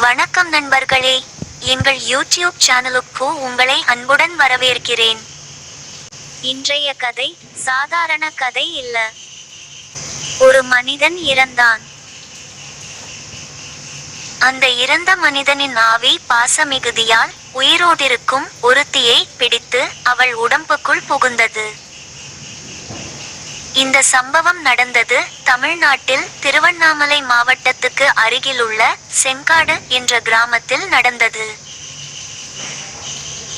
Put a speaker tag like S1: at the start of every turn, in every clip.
S1: வணக்கம் நண்பர்களே, எங்கள் யூடியூப் சேனலுக்கு உங்களை அன்புடன் வரவேற்கிறேன். இன்றைய கதை சாதாரண கதை இல்ல. ஒரு மனிதன் இறந்தான். அந்த இறந்த மனிதனின் ஆவி பாசமிகுதியால் உயிரோடிருக்கும் ஒருத்தியை பிடித்து அவள் உடம்புக்குள் புகுந்தது. இந்த சம்பவம் நடந்தது தமிழ்நாட்டில் திருவண்ணாமலை மாவட்டத்துக்கு அருகிலுள்ள செங்காடு என்ற கிராமத்தில் நடந்தது.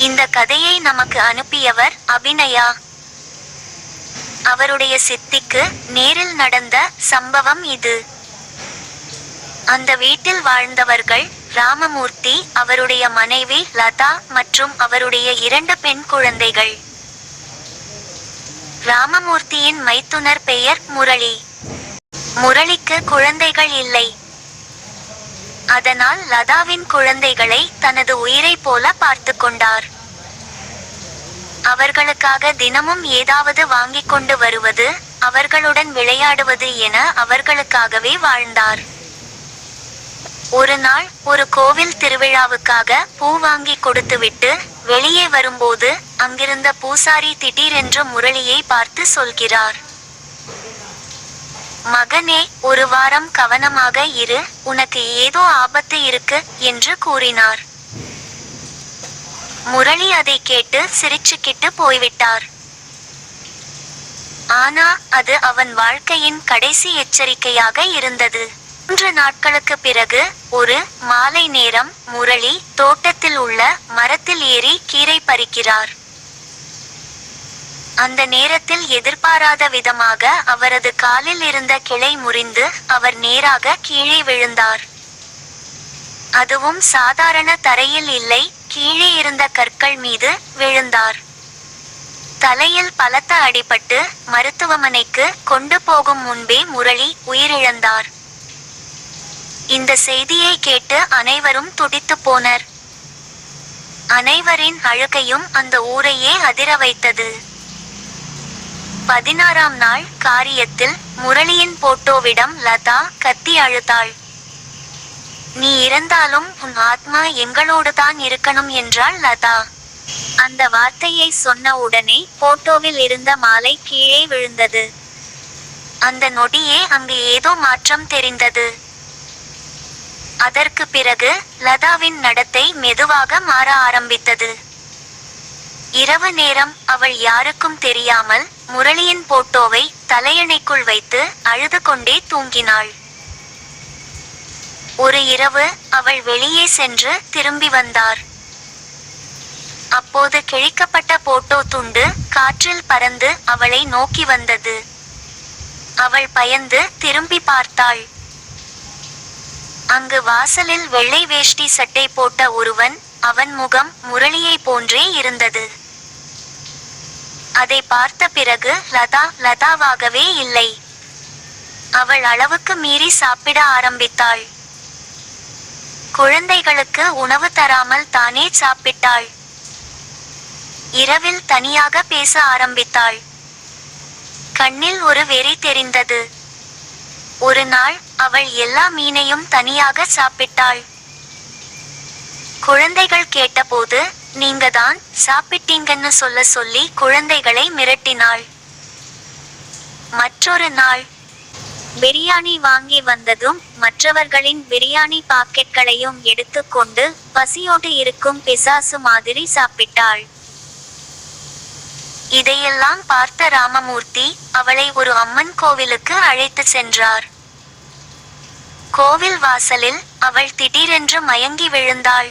S1: இந்த கதையை நமக்கு அனுப்பியவர் அபிநயா. அவருடைய சித்திக்கு நேரில் நடந்த சம்பவம் இது. அந்த வீட்டில் வாழ்ந்தவர்கள் ராமமூர்த்தி, அவருடைய மனைவி லதா மற்றும் அவருடைய 2 பெண் குழந்தைகள். ராமமூர்த்தியின் மைத்துனர் பெயர் முரளி. முரளிக்கு குழந்தைகள் இல்லை. அதனால் லதாவின் குழந்தைகளை தனது உயிரை போல பார்த்து கொண்டார். அவர்களுக்காக தினமும் ஏதாவது வாங்கிக் கொண்டு வருவது, அவர்களுடன் விளையாடுவது என அவர்களுக்காகவே வாழ்ந்தார். ஒரு நாள் ஒரு கோவில் திருவிழாவுக்காக பூ வாங்கி கொடுத்துவிட்டு வெளியே வரும்போது அங்கிருந்த பூசாரி திடீரென்று முரளியை பார்த்து சொல்கிறார், மகனே, ஒரு வாரம் கவனமாக இரு, உனக்கு ஏதோ ஆபத்து இருக்கு என்று கூறினார். முரளி அதை கேட்டு சிரிச்சுக்கிட்டு போய்விட்டார். ஆனா அது அவன் வாழ்க்கையின் கடைசி எச்சரிக்கையாக இருந்தது. 3 நாட்களுக்கு பிறகு ஒரு மாலை நேரம் முரளி தோட்டத்தில் உள்ள மரத்தில் ஏறி கீரை பறிக்கிறார். அந்த நேரத்தில் எதிர்பாராத விதமாக அவரது காலில் இருந்த கிளை முறிந்து அவர் நேராக கீழே விழுந்தார். அதுவும் சாதாரண தரையில் இல்லை, கீழே இருந்த கற்கள் மீது விழுந்தார். தலையில் பலத்த அடிபட்டு மருத்துவமனைக்கு கொண்டு போகும் முன்பே முரளி உயிரிழந்தார். இந்த செய்தியை கேட்டு அனைவரும் துடித்து போனர். அனைவரின் அழுகையும் அந்த ஊரையே அதிர வைத்தது. 16ஆம் நாள் காரியத்தில் முரளியின் போட்டோவிடம் லதா கத்தி அழுதாள். நீ இறந்தாலும் உன் ஆத்மா எங்களோடுதான் இருக்கணும் என்றாள் லதா. அந்த வார்த்தையை சொன்ன உடனே போட்டோவில் இருந்த மாலை கீழே விழுந்தது. அந்த நொடியே அங்கு ஏதோ மாற்றம் தெரிந்தது. அதற்கு பிறகு லதாவின் நடத்தை மெதுவாக மாற ஆரம்பித்தது. இரவு நேரம் அவள் யாருக்கும் தெரியாமல் முரளியின் போட்டோவை தலையணைக்குள் வைத்து அழுது கொண்டே தூங்கினாள். ஒரு இரவு அவள் வெளியே சென்று திரும்பி வந்தார். அப்போது கிழிக்கப்பட்ட போட்டோ துண்டு காற்றில் பறந்து அவளை நோக்கி வந்தது. அவள் பயந்து திரும்பி பார்த்தாள். அங்கு வாசலில் வெள்ளை வேஷ்டி சட்டை போட்ட ஒருவன், அவன் முகம் முரளியை போன்றே இருந்தது. அதை பார்த்த பிறகு லதா லதாவாகவே இல்லை. அவள் அளவுக்கு மீறி சாப்பிட ஆரம்பித்தாள். குழந்தைகளுக்கு உணவு தராமல் தானே சாப்பிட்டாள். இரவில் தனியாக பேச ஆரம்பித்தாள். கண்ணில் ஒரு வெறி தெரிந்தது. ஒரு நாள் அவள் எல்லா மீனையும் தனியாக சாப்பிட்டாள். குழந்தைகள் கேட்டபோது நீங்க தான் சாப்பிட்டீங்கன்னு சொல்லி குழந்தைகளை மிரட்டினாள். மற்றொரு நாள் பிரியாணி வாங்கி வந்ததும் மற்றவர்களின் பிரியாணி பாக்கெட்களையும் எடுத்துக்கொண்டு பசியோடு இருக்கும் பிசாசு மாதிரி சாப்பிட்டாள். இதையெல்லாம் பார்த்த ராமமூர்த்தி அவளை ஒரு அம்மன் கோவிலுக்கு அழைத்து சென்றார். கோவில் வாசலில் அவள் திடீரென்று மயங்கி விழுந்தாள்.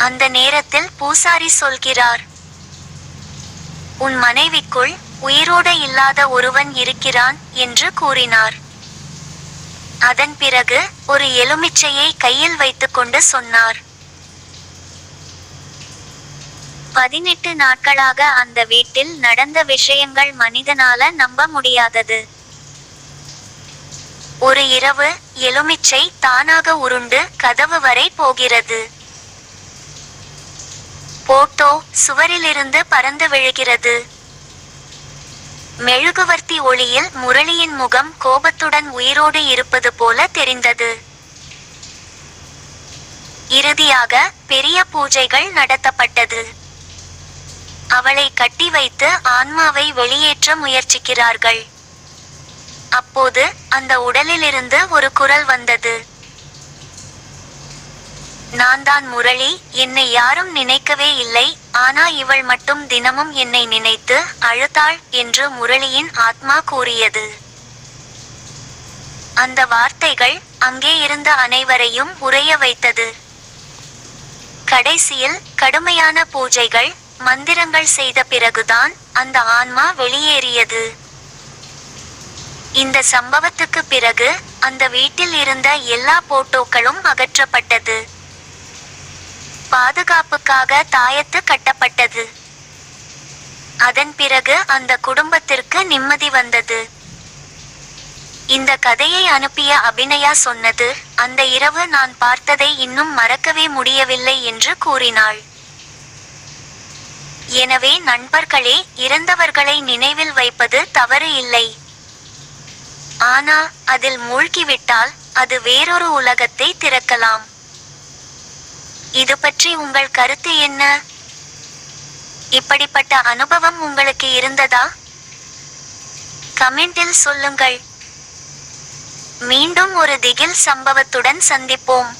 S1: அந்த நேரத்தில் பூசாரி சொல்கிறார், உன் மனைவிக்குள் உயிரோடு இல்லாத ஒருவன் இருக்கிறான் என்று கூறினார். அதன் பிறகு ஒரு எலுமிச்சையை கையில் வைத்துக்கொண்டு சொன்னார். 18 நாட்களாக அந்த வீட்டில் நடந்த விஷயங்கள் மனிதனால நம்ப முடியாதது. ஒரு இரவு எலுமிச்சை தானாக உருண்டு கதவு வரை போகிறது. போட்டோ சுவரிலிருந்து பறந்து விழுகிறது. மெழுகுவர்த்தி ஒளியில் முரளியின் முகம் கோபத்துடன் உயிரோடு இருப்பது போல தெரிந்தது. இறுதியாக பெரிய பூஜைகள் நடத்தப்பட்டது. அவளை கட்டி வைத்து ஆன்மாவை வெளியேற்ற முயற்சிக்கிறார்கள். அப்போது அந்த உடலிலிருந்து ஒரு குரல் வந்தது. நான் தான் முரளி, என்னை யாரும் நினைக்கவே இல்லை, ஆனா இவள் மட்டும் தினமும் என்னை நினைத்து அழுதாள் என்று முரளியின் ஆத்மா கூறியது. அந்த வார்த்தைகள் அங்கே இருந்த அனைவரையும் உறைய வைத்தது. கடைசியில் கடுமையான பூஜைகள், மந்திரங்கள் செய்த பிறகுதான் அந்த ஆன்மா வெளியேறியது. இந்த சம்பவத்துக்கு பிறகு அந்த வீட்டில் இருந்த எல்லா போட்டோக்களும் அகற்றப்பட்டது. பாதுகாப்புக்காக தாயத்து கட்டப்பட்டது. அதன் பிறகு அந்த குடும்பத்திற்கு நிம்மதி வந்தது. இந்த கதையை அனுப்பிய அபிநயா சொன்னது, அந்த இரவு நான் பார்த்ததை இன்னும் மறக்கவே முடியவில்லை என்று கூறினாள். எனவே நண்பர்களே, இறந்தவர்களை நினைவில் வைப்பது தவறு இல்லை. ஆனா அதில் மூழ்கிவிட்டால் அது வேறொரு உலகத்தை திறக்கலாம். இது பற்றி உங்கள் கருத்து என்ன? இப்படிப்பட்ட அனுபவம் உங்களுக்கு இருந்ததா? கமெண்டில் சொல்லுங்கள். மீண்டும் ஒரு திகில் சம்பவத்துடன் சந்திப்போம்.